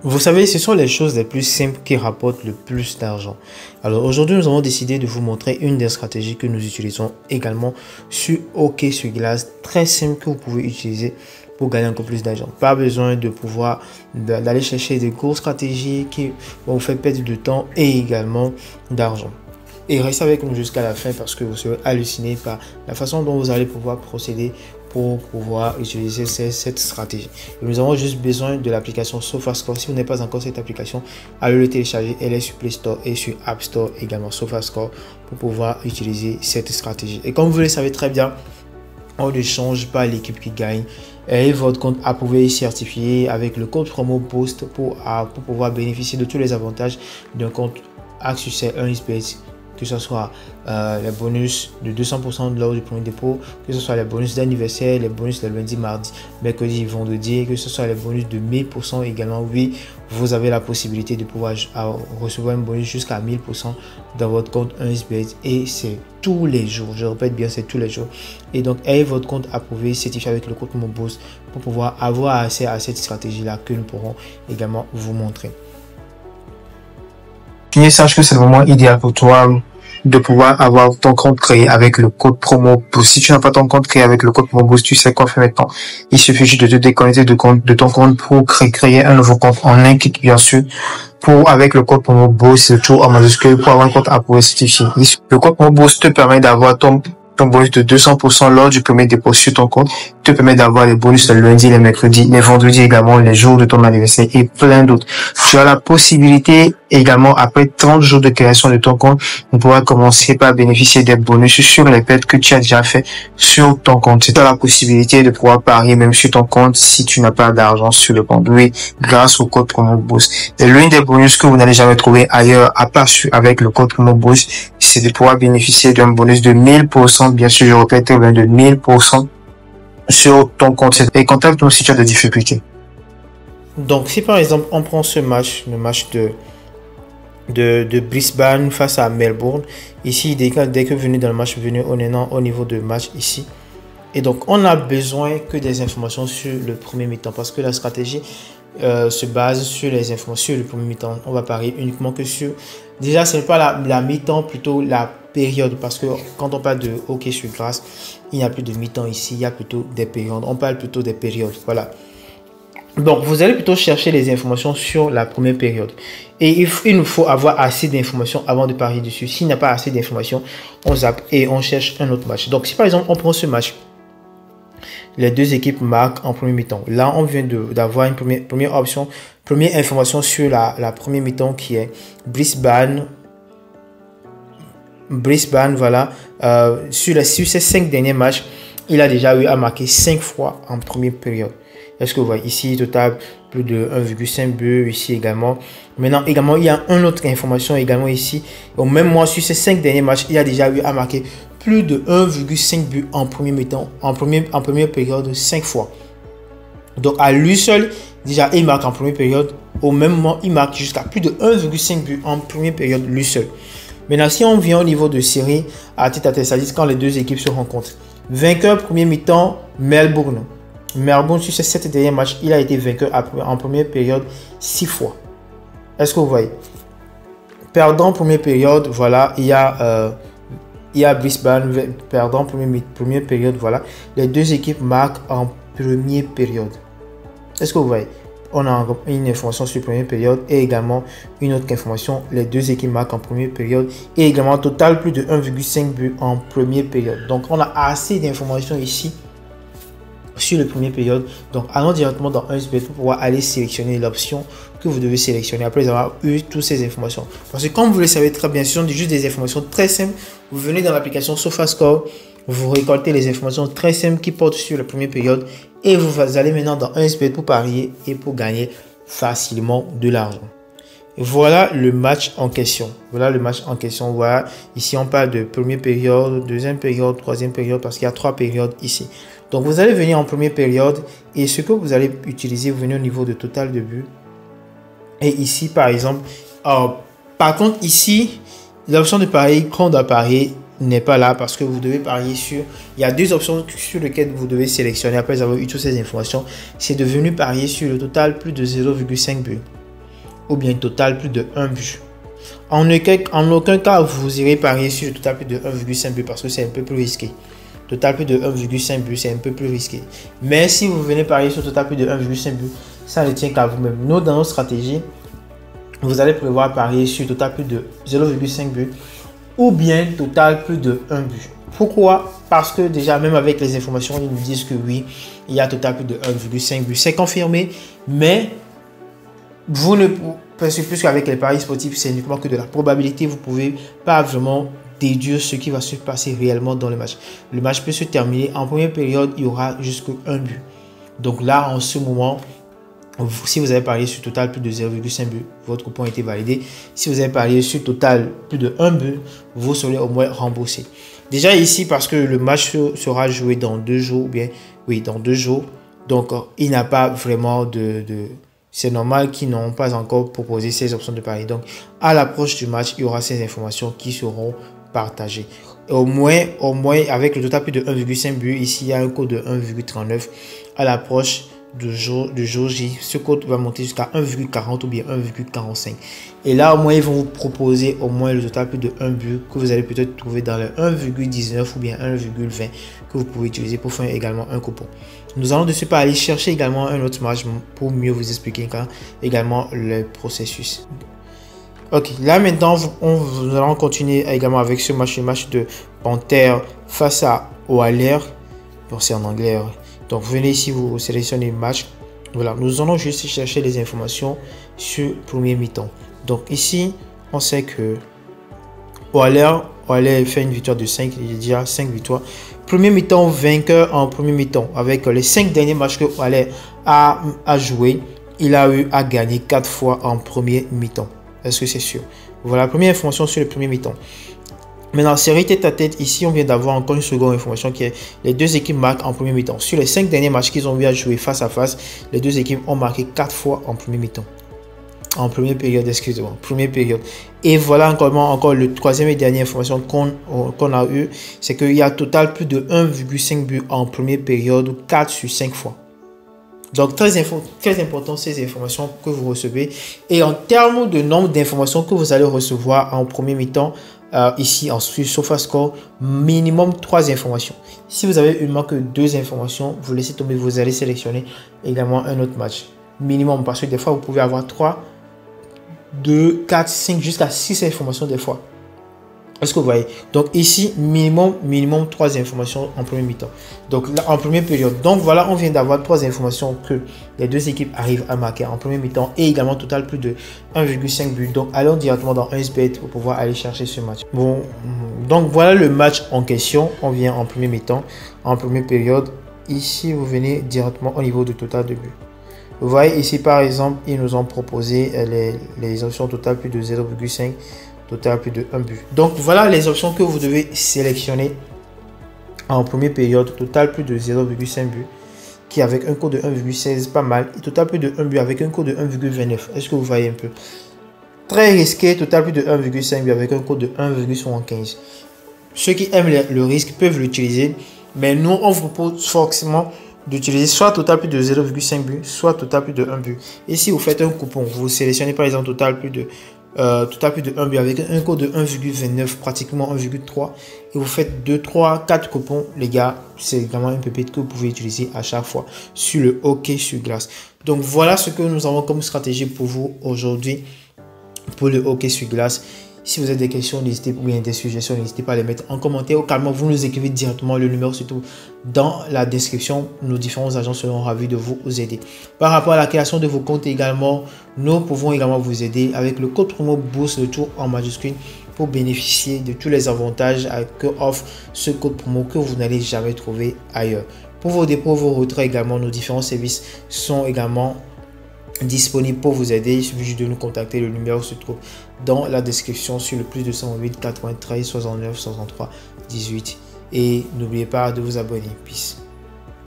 Vous savez, ce sont les choses les plus simples qui rapportent le plus d'argent. Alors aujourd'hui, nous avons décidé de vous montrer une des stratégies que nous utilisons également sur Hockey sur glace, très simple que vous pouvez utiliser pour gagner encore plus d'argent. Pas besoin de pouvoir d'aller chercher des grosses stratégies qui vont vous faire perdre de temps et également d'argent. Et restez avec nous jusqu'à la fin parce que vous serez halluciné par la façon dont vous allez pouvoir procéder pour pouvoir utiliser cette stratégie. Et nous avons juste besoin de l'application SofaScore. Si vous n'avez pas encore cette application, allez le télécharger. Elle est sur Play Store et sur App Store également, SofaScore, pour pouvoir utiliser cette stratégie. Et comme vous le savez très bien, on ne change pas l'équipe qui gagne. Et votre compte approuvé et certifié avec le code promo BOOST pour pouvoir bénéficier de tous les avantages d'un compte à succès 1xBet, que ce soit les bonus de 200% lors du premier dépôt, que ce soit les bonus d'anniversaire, les bonus de lundi, mardi, mercredi, vendredi, que ce soit les bonus de 1000% également. Oui, vous avez la possibilité de pouvoir recevoir un bonus jusqu'à 1000% dans votre compte 1xBet et c'est tous les jours. Je répète bien, c'est tous les jours. Et donc, ayez votre compte approuvé, certifié avec le code promo BOOST pour pouvoir avoir accès à cette stratégie-là que nous pourrons également vous montrer. Sache que c'est le moment idéal pour toi de pouvoir avoir ton compte créé avec le code promo BOOST. Si tu n'as pas ton compte créé avec le code promo BOOST, tu sais quoi faire maintenant. Il suffit juste de te déconnecter de ton compte pour créer un nouveau compte en un clic, bien sûr. Avec le code promo BOOST, c'est tout en majuscule pour avoir un compte approuvé certifié. Le code promo BOOST te permet d'avoir ton bonus de 200% lors du premier dépôt sur ton compte, te permet d'avoir les bonus le lundi, les mercredis, les vendredis également, les jours de ton anniversaire et plein d'autres. Tu as la possibilité également, après 30 jours de création de ton compte, de pouvoir commencer par bénéficier des bonus sur les paiements que tu as déjà fait sur ton compte. Tu as la possibilité de pouvoir parier même sur ton compte si tu n'as pas d'argent sur le compte. Oui, grâce au code promo BOOST. Et l'une des bonus que vous n'allez jamais trouver ailleurs, à part avec le code promo BOOST, c'est de pouvoir bénéficier d'un bonus de 1000%, bien sûr, je répète, de 1000% sur ton compte. Et contacte-nous si tu as des difficultés. Donc, si par exemple, on prend ce match, le match de Brisbane face à Melbourne, ici, dès que vous venez dans le match, venez au niveau de match ici. Et donc, on a besoin que des informations sur le premier mi-temps parce que la stratégie se base sur les informations sur le premier mi-temps. On va parier uniquement que sur... Déjà, ce n'est pas la mi-temps, plutôt la période. Parce que quand on parle de hockey sur glace, il n'y a plus de mi-temps ici, il y a plutôt des périodes. On parle plutôt des périodes. Voilà. Donc, vous allez plutôt chercher les informations sur la première période. Et il nous faut avoir assez d'informations avant de parier dessus. S'il n'y a pas assez d'informations, on zappe et on cherche un autre match. Donc, si par exemple, on prend ce match, les deux équipes marquent en premier mi-temps. Là, on vient d'avoir une première option, première information sur la première mi-temps qui est Brisbane, voilà. Sur ces 5 derniers matchs, il a déjà eu à marquer 5 fois en première période. Est-ce que vous voyez ici, total plus de 1,5 buts ici également. Maintenant, également, il y a une autre information également ici. Au même mois, sur ces 5 derniers matchs, il a déjà eu à marquer plus de 1,5 buts en premier mi-temps, en première période 5 fois. Donc, à lui seul, déjà, il marque en première période. Au même moment, il marque jusqu'à plus de 1,5 buts en première période, lui seul. Maintenant, si on vient au niveau de série, à tête, c'est-à-dire quand les deux équipes se rencontrent. Vainqueur premier mi-temps, Melbourne. Melbourne, sur ces 7 derniers matchs, il a été vainqueur en première période 6 fois. Est-ce que vous voyez? Perdant première période, voilà, il y a Brisbane, perdant première période, voilà. Les deux équipes marquent en première période. Est-ce que vous voyez? On a une information sur première période et également une autre information. Les deux équipes marquent en première période et également au total plus de 1,5 buts en première période. Donc, on a assez d'informations ici sur la première période. Donc, allons directement dans 1xBet pour pouvoir aller sélectionner l'option que vous devez sélectionner après avoir eu toutes ces informations. Parce que comme vous le savez très bien, ce sont juste des informations très simples. Vous venez dans l'application SofaScore, vous récoltez les informations très simples qui portent sur la première période et vous allez maintenant dans 1xBet pour parier et pour gagner facilement de l'argent. Voilà le match en question. Voilà, ici on parle de première période, deuxième période, troisième période parce qu'il y a 3 périodes ici. Donc vous allez venir en première période et ce que vous allez utiliser, vous venez au niveau de total de buts. Et ici par exemple, par contre ici, l'option de parier, quand on doit parier, n'est pas là parce que vous devez parier sur... Il y a 2 options sur lesquelles vous devez sélectionner après avoir eu toutes ces informations. C'est de venir parier sur le total plus de 0,5 buts. ou bien total plus de 1 but. En aucun cas, vous irez parier sur le total plus de 1,5 but parce que c'est un peu plus risqué. Total plus de 1,5 but, c'est un peu plus risqué. Mais si vous venez parier sur total plus de 1,5 but, ça ne tient qu'à vous-même. Nous, dans notre stratégie, vous allez prévoir parier sur total plus de 0,5 but ou bien total plus de 1 but. Pourquoi? Parce que déjà, même avec les informations, ils nous disent que oui, il y a total plus de 1,5 but. C'est confirmé, mais vous ne pouvez, plus qu'avec les paris sportifs, c'est uniquement que de la probabilité. Vous ne pouvez pas vraiment déduire ce qui va se passer réellement dans le match. Le match peut se terminer. En première période, il y aura jusqu'à un but. Donc là, en ce moment, si vous avez parié sur total plus de 0,5 but, votre coupon a été validé. Si vous avez parié sur total plus de 1 but, vous serez au moins remboursé. Déjà ici, parce que le match sera joué dans 2 jours, ou bien, oui, dans 2 jours. Donc, il n'y a pas vraiment c'est normal qu'ils n'ont pas encore proposé ces options de pari. Donc, à l'approche du match, il y aura ces informations qui seront partagées. Au moins, avec le total plus de 1,5 but, ici, il y a un code de 1,39. À l'approche du jour J, ce code va monter jusqu'à 1,40 ou bien 1,45. Et là, au moins, ils vont vous proposer au moins le total plus de 1 but que vous allez peut-être trouver dans le 1,19 ou bien 1,20 que vous pouvez utiliser pour faire également un coupon. Nous allons de ce pas aller chercher également un autre match pour mieux vous expliquer également le processus. Ok, là maintenant, nous allons continuer également avec ce match, le match de Panthère face à Oilers. Bon, c'est en anglais. Donc, venez ici, vous sélectionnez le match. Voilà, nous allons juste chercher les informations sur le premier mi-temps. Donc, ici, on sait que Oilers fait une victoire de 5. Il y a déjà 5 victoires. Premier mi-temps, vainqueur en premier mi-temps. Avec les 5 derniers matchs que Oilers a joué, il a eu à gagner 4 fois en premier mi-temps. Est-ce que c'est sûr? Voilà, première information sur le premier mi-temps. Maintenant, série tête à tête, ici, on vient d'avoir encore une seconde information qui est les deux équipes marquent en premier mi-temps. Sur les 5 derniers matchs qu'ils ont eu à jouer face à face, les deux équipes ont marqué 4 fois en premier mi-temps. En première période, excusez-moi, première période. Et voilà encore le troisième et dernière information qu'on a eu, c'est qu'il y a total plus de 1,5 but en première période, 4 sur 5 fois. Donc, très important ces informations que vous recevez. Et en termes de nombre d'informations que vous allez recevoir en premier mi-temps, ici en SofaScore, minimum 3 informations. Si vous avez uniquement que 2 informations, vous laissez tomber, vous allez sélectionner également un autre match. Minimum, parce que des fois, vous pouvez avoir 3, 2, 4, 5, jusqu'à 6 informations des fois. Est-ce que vous voyez? Donc ici, minimum 3 informations en premier mi-temps. Donc là, en première période. Donc voilà, on vient d'avoir 3 informations que les deux équipes arrivent à marquer en premier mi-temps et également total plus de 1,5 but. Donc allons directement dans 1xBet pour pouvoir aller chercher ce match. Bon, donc voilà le match en question. On vient en premier mi-temps, en première période. Ici, vous venez directement au niveau du total de but. Vous voyez ici, par exemple, ils nous ont proposé les options total plus de 0,5. Total plus de 1 but. Donc voilà les options que vous devez sélectionner en première période. Total plus de 0,5 but qui avec un code de 1,16, pas mal. Et total plus de 1 but avec un code de 1,29. Est-ce que vous voyez un peu? Très risqué, total plus de 1,5 but avec un code de 1,75. Ceux qui aiment le risque peuvent l'utiliser, mais nous on vous propose forcément d'utiliser soit total plus de 0,5 but, soit total plus de 1 but. Et si vous faites un coupon, vous sélectionnez par exemple total plus de 1 but avec un code de 1,29, pratiquement 1,3, et vous faites 2, 3, 4 coupons, les gars, c'est vraiment un pépite que vous pouvez utiliser à chaque fois sur le hockey sur glace. Donc voilà ce que nous avons comme stratégie pour vous aujourd'hui pour le hockey sur glace. Si vous avez des questions, n'hésitez pas, ou bien des suggestions, n'hésitez pas à les mettre en commentaire. Ou carrément, vous nous écrivez directement, le numéro se trouve dans la description. Nos différents agents seront ravis de vous aider. Par rapport à la création de vos comptes également, nous pouvons également vous aider avec le code promo BOOST, le tour en majuscule, pour bénéficier de tous les avantages que offre ce code promo que vous n'allez jamais trouver ailleurs. Pour vos dépôts, vos retraits également, nos différents services sont également disponible pour vous aider. Il suffit juste de nous contacter. Le numéro se trouve dans la description sur le plus 208 93 69 63 18. Et n'oubliez pas de vous abonner. Peace.